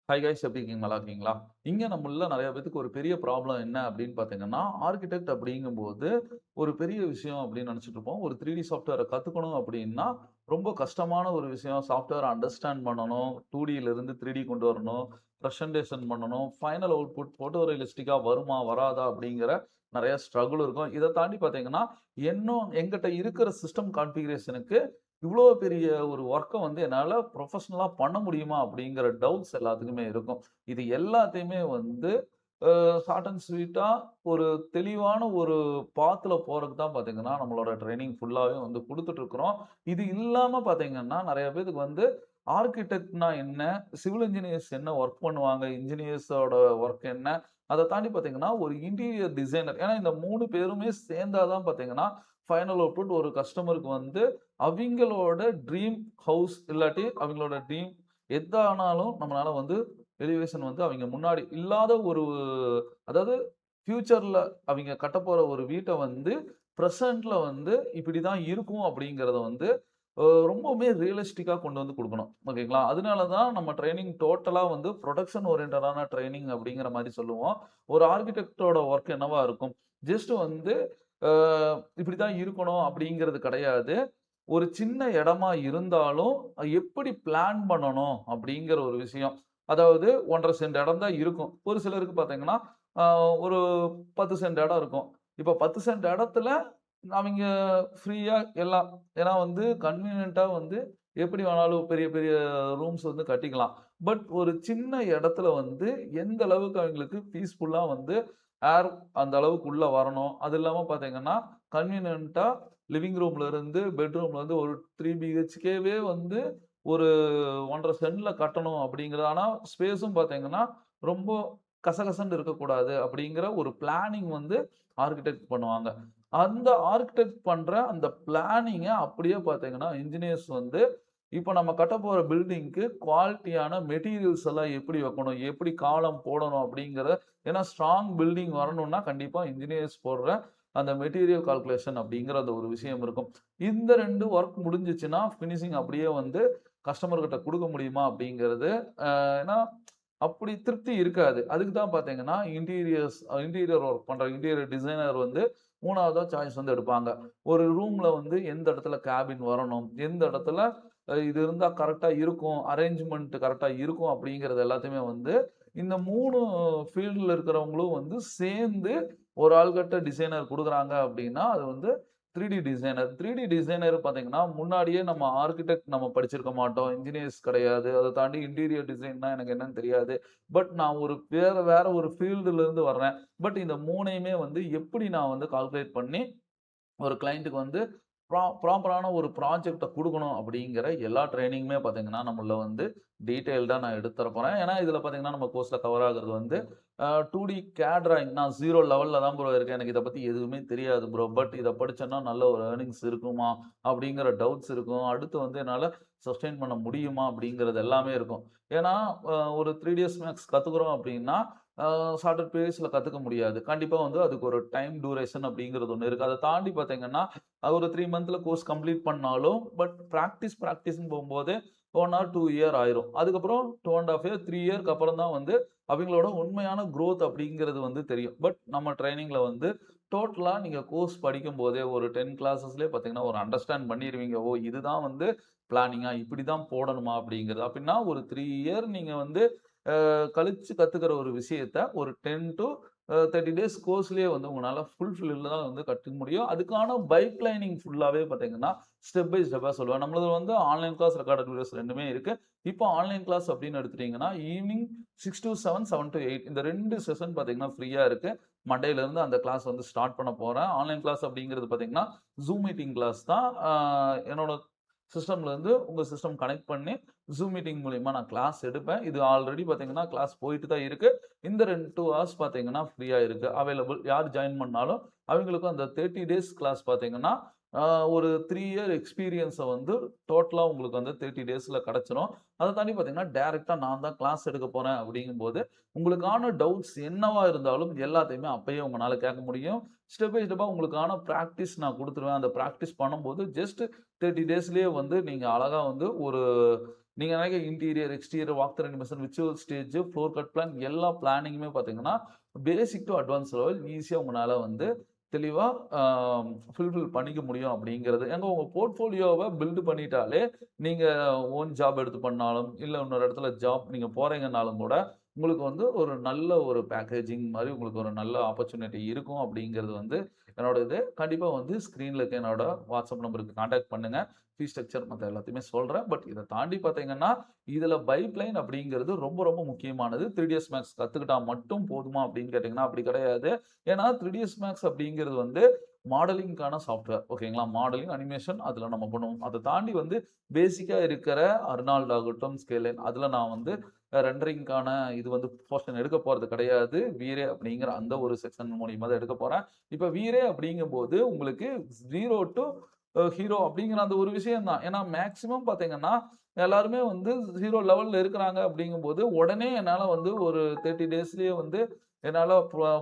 Hi guys எப்படி இருக்கீங்க? நல்லா இருக்கீங்களா? இங்க நம்மள்ல நெறைய பேத்துக்கு ஒரு பெரிய ப்ராப்ளம் என்ன அப்படின்னு பார்த்தீங்கன்னா, ஆர்க்கிடெக்ட் அப்படிங்கும்போது ஒரு பெரிய விஷயம் அப்படின்னு நெனைச்சுட்டு இருப்போம். ஒரு 3டி சாஃப்ட்வேர கத்துக்கணும் அப்படின்னா, ரொம்ப கஷ்டமான ஒரு விஷயம். சாஃப்ட்வேர அண்டர்ஸ்டாண்ட் பண்ணணும். 2டிலருந்து 3டி கொண்டு வரணும். பிரசன்டேஷன் பண்ணணும். ஃபைனல் அவுட்புட் போட்டோ ரியலிஸ்டிக்கா வருமா? வராதா? அப்படிங்கிற நெறைய ஸ்ட்ரகுல் இருக்கும். இத தாண்டி பார்த்தீங்கன்னா, இன்னும் என்கிட்ட இருக்கிற சிஸ்டம் கான்ஃபிகரேஷனுக்கு இவ்ளோ பெரிய ஒரு வொர்க்க வந்து என்னால ப்ரொஃபஷனலா பண்ண முடியுமா? அப்படிங்கிற டவுட்ஸ் எல்லாத்துக்குமே இருக்கும். இது எல்லாத்தையுமே வந்து ஷார்ட் அண்ட் ஸ்வீட்டா ஒரு தெளிவான ஒரு பாத்ல போறதுக்கு தான் பார்த்தீங்கன்னா, நம்மளோட ட்ரெய்னிங் ஃபுல்லாவே வந்து குடுத்துட்டு இருக்கிறோம். இது இல்லாம பார்த்தீங்கன்னா, நெறைய பேத்துக்கு வந்து ஆர்க்கிடெக்ட்னா என்ன? சிவில் இன்ஜினியர்ஸ் என்ன வொர்க் பண்ணுவாங்க? இன்ஜினியர்ஸோட வொர்க் என்ன? அத தாண்டி பார்த்தீங்கன்னா, ஒரு இன்டீரியர் டிசைனர் ஏன்னா இந்த 3 பேருமே சேர்ந்தா தான் பார்த்தீங்கன்னா, ஃபைனல் அவுட்புட் ஒரு கஸ்டமருக்கு வந்து அவிங்களோட ட்ரீம் ஹவுஸ் இல்லாட்டி அவிங்களோட ட்ரீம் எதானாலும் நம்மளால வந்து எலிவேஷன் வந்து அவிங்க முன்னாடி இல்லாத ஒரு அதாவது ஃபியூச்சர்ல அவிங்க கட்டப்போற ஒரு வீட்ட வந்து பிரசன்ட்ல வந்து இப்படிதான் இருக்கும் அப்படிங்கிறத வந்து ரொம்பவுமே ரியலிஸ்டிக்கா கொண்டு வந்து குடுக்கணும். ஓகேங்களா? அதனால தான் நம்ம ட்ரெய்னிங் டோட்டலா வந்து புரொடக்ஷன் ஓரியன்டடான ட்ரெய்னிங் அப்படிங்கிற மாரி சொல்லுவோம். ஒரு ஆர்க்கிடெக்ட்டோட வொர்க் என்னவா இருக்கும்? ஜஸ்ட் வந்து அ இப்படித்தான் இருக்கணும் அப்படிங்கிறது கிடையாது. ஒரு சின்ன இடமா இருந்தாலும், எப்படி பிளான் பண்ணணும் அப்படிங்கிற ஒரு விஷயம். அதாவது 1 1/2 சென்ட் இடம் தான் இருக்கும். ஒரு சிலருக்கு பார்த்தீங்கன்னா, அ ஒரு 10 சென்ட் இடம் இருக்கும். இப்ப 10 சென்ட் இடத்துல அவிங்க ஃப்ரீயா எல்லாம் ஏன்னா வந்து கன்வீனியன்ட்டா வந்து எப்படி வேணாலும் பெரிய பெரிய ரூம்ஸ் வந்து கட்டிக்கலாம். பட் ஒரு சின்ன இடத்துல வந்து எந்த அளவுக்கு அவிங்களுக்கு பீஸ்ஃபுல்லா வந்து ஏர் அந்த அளவுக்கு உள்ள வரணும். அது இல்லாம பார்த்தீங்கன்னா, கன்வீனியன்ட்டா லிவிங் ரூம்ல இருந்து, பெட்ரூம்ல இருந்து ஒரு 3 பிஹெச்கேவே வந்து ஒரு 1 1/2 சென்ட்ல கட்டணும் அப்படிங்கிறது. ஆனா ஸ்பேஸும் பார்த்தீங்கன்னா, ரொம்ப கசகசன்னு இருக்கக்கூடாது அப்படிங்கிற ஒரு பிளானிங் வந்து ஆர்க்கிடெக்ட் பண்ணுவாங்க. அந்த ஆர்க்கிடெக்ட் பண்ற அந்த பிளானிங்க அப்படியே பார்த்தீங்கன்னா, இன்ஜினியர்ஸ் வந்து இப்ப நம்ம கட்டப்போற பில்டிங்க்கு குவாலிட்டியான மெட்டீரியல்ஸ் எல்லாம் எப்படி வைக்கணும்? எப்படி காலம் போடணும்? அப்படிங்கிற ஏன்னா ஸ்ட்ராங் பில்டிங் வரணும்னா கண்டிப்பா இன்ஜினியர்ஸ் போடுற அந்த மெட்டீரியல் கால்குலேஷன் அப்படிங்கிற அந்த ஒரு விஷயம் இருக்கும். இந்த 2 வொர்க் முடிஞ்சுச்சுன்னா, ஃபினிஷிங் அப்படியே வந்து கஸ்டமர் கிட்ட குடுக்க முடியுமா? அப்படிங்கிறது ஏன்னா அப்படி திருப்தி இருக்காது. அதுக்கு தான் பார்த்தீங்கன்னா, இன்டீரியர் வொர்க் பண்ற இன்டீரியர் டிசைனர் வந்து 3வதா சாய்ஸ் வந்து எடுப்பாங்க. ஒரு ரூம்ல வந்து எந்த இடத்துல கேபின் வரணும்? எந்த இடத்துல இது இருந்தா கரெக்ட்டா இருக்கும். அரேஞ்ச்மென்ட் கரெக்ட்டா இருக்கும் அப்படிங்கிறது எல்லாத்தையுமே வந்து இந்த 3 ஃபீல்ட்ல இருக்கிறவங்களும் வந்து சேர்ந்து ஒரு ஆள்கட்ட டிசைனர் குடுக்குறாங்க அப்படின்னா, அது வந்து 3டி டிசைனர். 3டி டிசைனர் பார்த்தீங்கன்னா, முன்னாடியே நம்ம ஆர்க்கிடெக்ட் நம்ம படிச்சிருக்க மாட்டோம். இன்ஜினியர்ஸ் கிடையாது. அத தாண்டி இன்டீரியர் டிசைன்னா எனக்கு என்னன்னு தெரியாது. பட் நான் ஒரு வேற வேற ஒரு ஃபீல்டுல இருந்து வர்றேன். பட் இந்த 3யுமே வந்து எப்படி நான் வந்து கால்குலேட் பண்ணி ஒரு கிளையன்ட்டுக்கு வந்து ப்ராப்பரான ஒரு ப்ராஜெக்ட்ட குடுக்கணும் அப்படிங்கிற எல்லா ட்ரெய்னிங்குமே பார்த்தீங்கன்னா, நம்மள்ல வந்து டீட்டெயில்டா நான் எடுத்து தர போறேன். ஏன்னா, இதுல பார்த்தீங்கன்னா, நம்ம கோர்ஸ்ல கவர் ஆகுறது வந்து 2டி கேட் டிராயிங் நான் 0 லெவல்ல தான் ப்ரோ இருக்கேன். எனக்கு இத பத்தி எதுவுமே தெரியாது ப்ரோ. பட் இத படிச்சேன்னா நல்ல ஒரு ஏர்னிங்ஸ் இருக்குமா? அப்படிங்கிற டவுட்ஸ் இருக்கும். அடுத்து வந்து என்னால சஸ்டெயின் பண்ண முடியுமா? அப்படிங்கிறது எல்லாமே இருக்கும். ஏன்னா, ஒரு 3ds மேக்ஸ் கத்துக்கிறோம் அப்படின்னா, ஆ ஷார்ட்டட் பீரியட்ஸ்ல கத்துக்க முடியாது. கண்டிப்பா வந்து அதுக்கு ஒரு டைம் டியூரேஷன் அப்படிங்கிறது ஒண்ணு இருக்கு. அத தாண்டி பார்த்தீங்கன்னா, அது ஒரு 3 மந்த்ல கோர்ஸ் கம்ப்ளீட் பண்ணாலும், பட் பிராக்டிஸ்ன்னு போம்போது 1 ஆர் 2 இயர் ஆயிரும். அதுக்கப்புறம் 2 1/2 இயர், 3 இயர்க்கு அப்புறம் தான் வந்து அவிங்களோட உண்மையான குரோத் அப்படிங்கிறது வந்து தெரியும். பட் நம்ம ட்ரெய்னிங்ல வந்து டோட்டலா நீங்க கோர்ஸ் படிக்கும்போதே ஒரு 10 கிளாஸஸ்லயே பார்த்தீங்கன்னா, ஒரு அண்டர்ஸ்டாண்ட் பண்ணிருவீங்க. ஓ! இதுதான் வந்து பிளானிங்கா? இப்படி தான் போடணுமா? அப்படிங்கிறது. அப்படின்னா ஒரு 3 இயர் நீங்க வந்து கழிச்சு கத்துக்கிற ஒரு விஷயத்த ஒரு 10 டூ 30 டேஸ் கோர்ஸ்லயே வந்து உங்களால ஃபுல்ஃபில்லா வந்து கத்துக்க முடியும். அதுக்கான பைப்லைனிங் ஃபுல்லாவே பார்த்தீங்கன்னா, ஸ்டெப் பை ஸ்டெப்பா சொல்லுவேன். நம்மளது வந்து ஆன்லைன் கிளாஸ், ரெக்கார்டட் வீடியோஸ் 2மே இருக்கு. இப்போ ஆன்லைன் கிளாஸ் அப்படின்னு எடுத்துட்டீங்கன்னா, ஈவினிங் 6 டூ 7, 7 டூ 8 இந்த 2 செஷன் பார்த்தீங்கன்னா ஃப்ரீயா இருக்கு. மண்டேலருந்து அந்த கிளாஸ் வந்து ஸ்டார்ட் பண்ண போறேன். ஆன்லைன் கிளாஸ் அப்படிங்கிறது பார்த்தீங்கன்னா, Zoom மீட்டிங் கிளாஸ் தான். என்னோட சிஸ்டம்ல இருந்து உங்க சிஸ்டம் கனெக்ட் பண்ணி Zoom மீட்டிங் மூலியமா நான் கிளாஸ் எடுப்பேன். இது ஆல்ரெடி பார்த்தீங்கன்னா, கிளாஸ் போயிட்டு தான் இருக்கு. இந்த 2 ஹார்ஸ் பார்த்தீங்கன்னா, ஃப்ரீயா இருக்கு. அவைலபிள். யார் ஜாயின் பண்ணாலும், அவங்களுக்கும் அந்த 30 டேஸ் கிளாஸ் பார்த்தீங்கன்னா, ஆ ஒரு 3 இயர் எக்ஸ்பீரியன்ஸ வந்து டோட்டலா உங்களுக்கு வந்து 30 டேஸ்ல கிடைச்சிரும். அத தாண்டி பார்த்தீங்கன்னா, டைரக்ட்டா நான் தான் கிளாஸ் எடுக்க போறேன் அப்படிங்கும்போது, உங்களுக்கான டவுட்ஸ் என்னவா இருந்தாலும் எல்லாத்தையுமே அப்பயே உங்கனால கேட்க முடியும். ஸ்டெப் பை ஸ்டெப்பா உங்களுக்கான பிராக்டிஸ் நான் குடுத்துருவேன். அந்த பிராக்டிஸ் பண்ணும்போது ஜஸ்ட் 30 டேஸ்லயே வந்து நீங்க அழகா வந்து ஒரு நீங்க நினைக்கிற interior, exterior, walk through animation, virtual stage, floor cut plan எல்லா பிளானிங்குமே பார்த்தீங்கன்னா, பேசிக் டூ அட்வான்ஸ் லெவல் ஈஸியா உங்கனால வந்து தெளிவா ஆ ஃபுல்ஃபில் பண்ணிக்க முடியும் அப்படிங்கிறது. ஏங்க உங்க போர்ட்ஃபோலியோவ பில்ட் பண்ணிட்டாலே, நீங்க ஓன் ஜாப் எடுத்து பண்ணாலும், இல்ல இன்னொரு இடத்துல ஜாப் நீங்க போறீங்கன்னாலும் கூட, உங்களுக்கு வந்து ஒரு நல்ல ஒரு பேக்கேஜிங் மாரி உங்களுக்கு ஒரு நல்ல ஆப்பர்ச்சுனிட்டி இருக்கும் அப்படிங்கிறது வந்து என்னோட இது. கண்டிப்பா வந்து ஸ்க்ரீன்ல இருக்க என்னோட வாட்ஸ்அப் நம்பருக்கு கான்டாக்ட் பண்ணுங்க. ஃபீஸ் ஸ்ட்ரக்சர் மத்த எல்லாத்தையுமே சொல்றேன். பட் இத தாண்டி பார்த்தீங்கன்னா, இதுல பைப்லைன் அப்படிங்கிறது ரொம்ப ரொம்ப முக்கியமானது. 3ds மேக்ஸ் கத்துக்கிட்டா மட்டும் போதுமா அப்படின்னு கேட்டீங்கன்னா, அப்படி கிடையாது. ஏன்னா 3ds மேக்ஸ் அப்படிங்கிறது வந்து மாடலிங்க்கான சாஃப்ட்வேர். ஓகேங்களா? மாடலிங், அனிமேஷன் அதுல நம்ம பண்ணுவோம். அத தாண்டி வந்து பேசிக்கா இருக்கிற அர்னால்ட் ஆகட்டும், ஸ்கேலின் அதுல நான் வந்து ரெண்டரிங்க்கான இது வந்து போர்ஷன் எடுக்க போறது கிடையாது. வீரே அப்படிங்கிற அந்த ஒரு செக்ஷன் மூலியமா தான் எடுக்க போறேன். இப்ப வீரே அப்படிங்கும்போது உங்களுக்கு 0 டூ ஹீரோ அப்படிங்கிற அந்த ஒரு விஷயம் தான். ஏன்னா மேக்ஸிமம் பார்த்தீங்கன்னா, எல்லாருமே வந்து 0 லெவல்ல இருக்கிறாங்க அப்படிங்கும்போது, உடனே என்னால வந்து ஒரு 30 டேஸ்லயே வந்து என்னால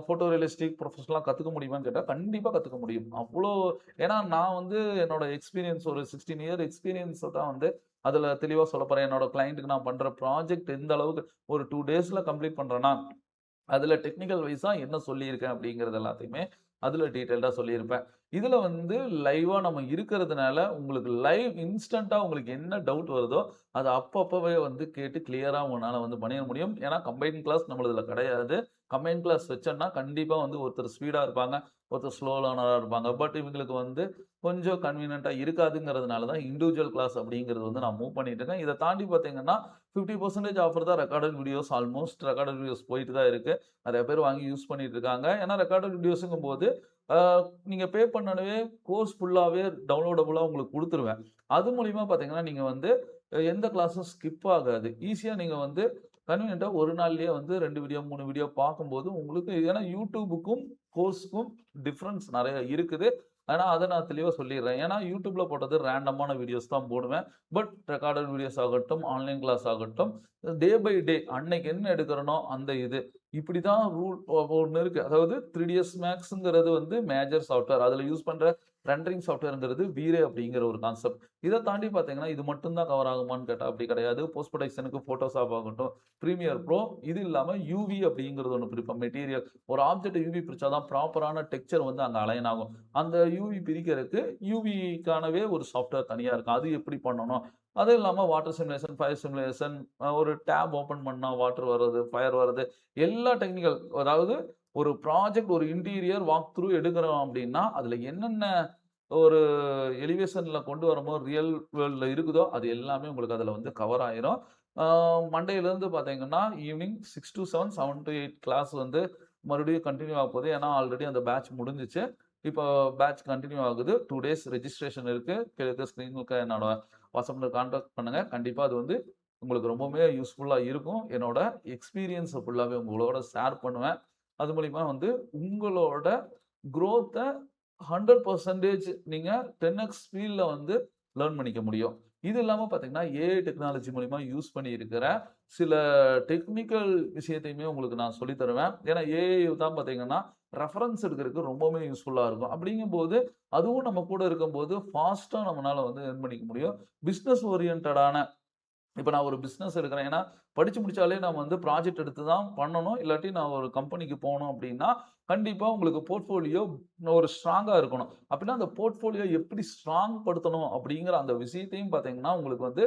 ஃபோட்டோ ரியலிஸ்டிக் ப்ரொஃபஷனலா கத்துக்க முடியுமான்னு கேட்டா, கண்டிப்பா கத்துக்க முடியும். அவ்ளோ ஏன்னா நான் வந்து என்னோட எக்ஸ்பீரியன்ஸ் ஒரு 16 இயர் எக்ஸ்பீரியன்ஸ தான் வந்து அதுல தெளிவா சொல்லப்போறேன். என்னோட கிளையன்ட்க்கு நான் பண்ற ப்ராஜெக்ட் எந்த அளவுக்கு ஒரு 2 டேஸ்ல கம்ப்ளீட் பண்றேன்னா, அதுல டெக்னிக்கல் வைஸா என்ன சொல்லியிருக்கேன் அப்படிங்கிறது எல்லாத்தையுமே அதுல டீட்டெயில்டா சொல்லியிருப்பேன். இதுல வந்து லைவா நம்ம இருக்கிறதுனால, உங்களுக்கு லைவ் இன்ஸ்டன்ட்டா உங்களுக்கு என்ன டவுட் வருதோ, அத அப்பப்பவே வந்து கேட்டு கிளியரா உங்கனால வந்து பண்ணிற முடியும். ஏன்னா கம்பைன்ட் கிளாஸ் நம்மளதுல கிடையாது. கம்பைன்ட் கிளாஸ் வச்சோம்னா, கண்டிப்பா வந்து ஒருத்தர் ஸ்பீடா இருப்பாங்க, ஒருத்தர் ஸ்லோ லேர்னரா இருப்பாங்க. பட் இவங்களுக்கு வந்து கொஞ்சம் கன்வீனியன்ட்டா இருக்காதுங்கிறதுனால தான் இண்டிவிஜுவல் கிளாஸ் அப்படிங்கிறது வந்து நான் மூவ் பண்ணிட்டு இருக்கேன். இத தாண்டி பார்த்தீங்கன்னா, 50% ஆஃபர் தான் recorded videos almost recorded videos போயிட்டு தான் இருக்கு. நெறைய பேர் வாங்கி யூஸ் பண்ணிட்டு இருக்காங்க. ஏன்னா ரெக்கார்டட் வீடியோஸ்ங்கும்போது, ஆ நீங்க பே பண்ணோனவே கோர்ஸ் ஃபுல்லாவே டவுன்லோடபுளா உங்களுக்கு குடுத்துருவேன். அது மூலியமா பார்த்தீங்கன்னா, நீங்க வந்து எந்த கிளாஸும் ஸ்கிப் ஆகாது. ஈஸியா நீங்க வந்து கன்வீனியன்ட்டா ஒரு நாள்லயே வந்து 2 வீடியோ, 3 வீடியோ பார்க்கும்போது உங்களுக்கு ஏன்னா YouTubeக்கும், கோர்ஸ்க்கும் டிஃபரன்ஸ் நெறைய இருக்குது. ஆனா, அத நான் தெளிவா சொல்லிர்றேன். ஏன்னா, YouTubeல போட்டது ரேண்டமான வீடியோஸ் தான் போடுவேன். பட் ரெக்கார்டட் வீடியோஸ் ஆகட்டும், ஆன்லைன் கிளாஸ் ஆகட்டும், டே பை டே அன்னைக்கு என்ன எடுக்கிறனோ அந்த இது. இப்படிதான் ரூல் ஒண்ணு இருக்கு. அதாவது 3ds மேக்ஸ்ங்கிறது வந்து மேஜர் சாஃப்ட்வேர். அதுல யூஸ் பண்ற ரெண்டரிங் சாஃப்ட்வேர்ங்கிறது வீரே அப்படிங்கிற ஒரு கான்செப்ட். இத தாண்டி பார்த்தீங்கன்னா, இது மட்டும் தான் கவர் ஆகுமான்னு கேட்டா அப்படி கிடையாது. போஸ்ட் ப்ரொடக்ஷனுக்கு Photoshop ஆகட்டும், Premiere Pro இது இல்லாம UV அப்படிங்கிறது ஒண்ணு பிரிப்போம். மெட்டீரியல் ஒரு ஆப்ஜெக்ட்ட UV பிரிச்சா தான் ப்ராப்பரான டெக்ஸ்சர் வந்து அங்க அலைன் ஆகும். அந்த UV பிரிக்கிறதுக்கு UVக்கானவே ஒரு சாஃப்ட்வேர் தனியா இருக்கு. அது எப்படி பண்ணணும்? அதுவும் இல்லாம வாட்டர் சிமுலேஷன், ஃபயர் சிமுலேஷன் ஒரு டேப் ஓப்பன் பண்ணா வாட்டர் வர்றது, ஃபயர் வர்றது எல்லா டெக்னிக்கல் அதாவது ஒரு ப்ராஜெக்ட் ஒரு இன்டீரியர் வாக் த்ரூ எடுக்கிறோம் அப்படின்னா, அதுல என்னென்ன ஒரு எலிவேஷன்ல கொண்டு வரும்போது ரியல் வேர்ல்ட்ல இருக்குதோ, அது எல்லாமே உங்களுக்கு அதுல வந்து கவர் ஆயிரும். ஆ மண்டேலருந்து பார்த்தீங்கன்னா, ஈவினிங் 6 டூ 7, 7 டூ 8 கிளாஸ் வந்து மறுபடியும் கன்டின்யூ ஆகப்போகுது. ஏன்னா, ஆல்ரெடி அந்த பேட்ச் முடிஞ்சுச்சு. இப்போ பேட்ச் கன்டின்யூ ஆகுது. 2 டேஸ் ரெஜிஸ்ட்ரேஷன் இருக்கு. கீழ இருக்க ஸ்க்ரீன்ல இருக்க என்னோட வாட்ஸ்அப்ல கான்டாக்ட் பண்ணுங்க. கண்டிப்பா அது வந்து உங்களுக்கு ரொம்பவுமே யூஸ்ஃபுல்லா இருக்கும். என்னோட எக்ஸ்பீரியன்ஸ ஃபுல்லாவே உங்களோட ஷேர் பண்ணுவேன். அது மூலியமா வந்து உங்களோட குரோத்த 100% நீங்க 10x ஸ்பீட்ல வந்து லேர்ன் பண்ணிக்க முடியும். இது இல்லாம பார்த்தீங்கன்னா, ஏஐ டெக்னாலஜி மூலியமா யூஸ் பண்ணி இருக்கிற சில டெக்னிக்கல் விஷயத்தையுமே உங்களுக்கு நான் சொல்லி தருவேன். ஏன்னா, ஏஐ தான் பார்த்தீங்கன்னா, ரெஃபரன்ஸ் எடுக்கிறதுக்கு ரொம்பவுமே யூஸ்ஃபுல்லா இருக்கும். அப்படிங்கும்போது, அதுவும் நம்ம கூட இருக்கும்போது ஃபாஸ்ட்டா நம்மனால வந்து எர்ன் பண்ணிக்க முடியும். பிசினஸ் ஓரியன்டடான இப்ப நான் ஒரு பிசினஸ் எடுக்கிறேன். ஏன்னா, படிச்சு முடிச்சாலே நம்ம வந்து ப்ராஜெக்ட் எடுத்து தான் பண்ணணும். இல்லாட்டி நான் ஒரு கம்பெனிக்கு போணும் அப்டின்னா, கண்டிப்பா உங்களுக்கு போர்ட்ஃபோலியோ ஒரு ஸ்ட்ராங்கா இருக்கணும். அப்டின்னா அந்த போர்ட்ஃபோலியோ எப்படி ஸ்ட்ராங் படுத்தணும் அப்டிங்கிற அந்த விஷயத்தையும் பார்த்தீங்கன்னா, உங்களுக்கு வந்து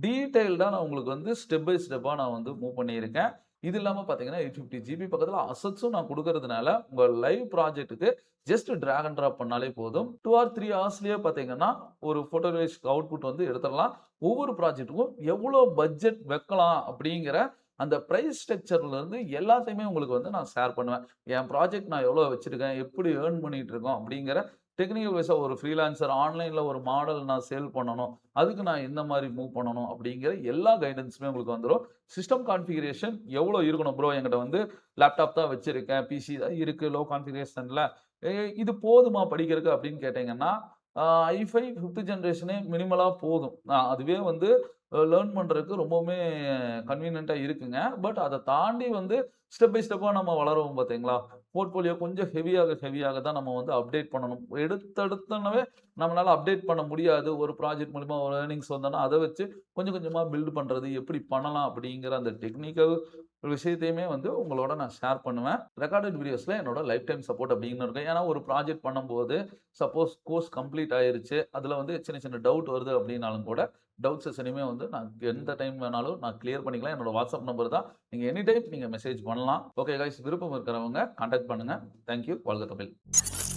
டீட்டெயில்டா நான் உங்களுக்கு வந்து ஸ்டெப் பை ஸ்டெப்பா நான் வந்து மூவ் பண்ணியிருக்கேன். இது இல்லாம பார்த்தீங்கன்னா, 850 ஜிபி பக்கத்துல அசெட்ஸும் நான் குடுக்கறதுனால, உங்க லைவ் ப்ராஜெக்ட்க்கு ஜஸ்ட் டிராக் அண்ட் டிராப் பண்ணாலே போதும். 2 ஆர் 3 ஹார்ஸ்லயே பார்த்தீங்கன்னா, ஒரு போட்டோரிஸ்ட் அவுட்புட் வந்து எடுத்துறலாம். ஒவ்வொரு ப்ராஜெக்ட்டுக்கும் எவ்வளோ பட்ஜெட் வைக்கலாம் அப்படிங்கிற அந்த பிரைஸ் ஸ்ட்ரக்சர்ல இருந்து எல்லாத்தையுமே உங்களுக்கு வந்து நான் ஷேர் பண்ணுவேன். என் ப்ராஜெக்ட் நான் எவ்வளோ வச்சிருக்கேன், எப்படி ஏர்ன் பண்ணிட்டு இருக்கோம் அப்படிங்கிற டெக்னிக்கல் வைஸா ஒரு ஃப்ரீலான்சர் ஆன்லைன்ல ஒரு மாடல் நான் சேல் பண்ணணும். அதுக்கு நான் எந்த மாரி மூவ் பண்ணணும் அப்படிங்கிற எல்லா கைடன்ஸுமே உங்களுக்கு வந்துரும். சிஸ்டம் கான்ஃபிகரேஷன் எவ்வளோ இருக்கணும் ப்ரோ என்கிட்ட வந்து லேப்டாப் தான் வச்சிருக்கேன், பிசி தான் இருக்கு லோ கான்ஃபிகரேஷன்ல. எ இது போதுமா படிக்கிறதுக்கு அப்படின்னு கேட்டீங்கன்னா, ஐ5 5த் ஜெனரேஷனே மினிமலா போதும். அதுவே வந்து லேர்ன் பண்றதுக்கு ரொம்பவுமே கன்வீனியன்ட்டா இருக்குங்க. பட் அத தாண்டி வந்து ஸ்டெப் பை ஸ்டெப்பா நம்ம வளருவோம் பார்த்தீங்களா? போர்ட்ஃபோலியோ கொஞ்சம் ஹெவியாக தான் நம்ம வந்து அப்டேட் பண்ணணும். எடுத்தோனவே நம்மளால அப்டேட் பண்ண முடியாது. ஒரு ப்ராஜெக்ட் மூலியமா ஒரு ஏர்னிங்ஸ் வந்தோன்னா, அத வச்சு கொஞ்சம் கொஞ்சமா பில்ட் பண்றது, எப்படி பண்ணலாம் அப்படிங்கிற அந்த டெக்னிக்கல் விஷயத்தையுமே வந்து உங்களோட நான் ஷேர் பண்ணுவேன். ரெக்கார்டட் வீடியோஸ்ல என்னோட லைஃப் டைம் சப்போர்ட் அப்படின்னு இருக்கும். ஏன்னா ஒரு ப்ராஜெக்ட் பண்ணும்போது, சப்போஸ் கோர்ஸ் கம்ப்ளீட் ஆயிருச்சு. அதுல வந்து சின்ன சின்ன டவுட் வருது அப்படின்னாலும் கூட, டவுட் செஷனையுமே வந்து நான் எந்த டைம் வேணாலும் நான் கிளியர் பண்ணிக்கலாம். என்னோட வாட்ஸ்அப் நம்பர் தான். நீங்க எனி டைம் நீங்க மெசேஜ் பண்ணலாம். ஓகே காய்ஸ், விருப்பம் இருக்கிறவங்க கான்டாக்ட் பண்ணுங்க. Thank you. வாழ்க தமிழ்.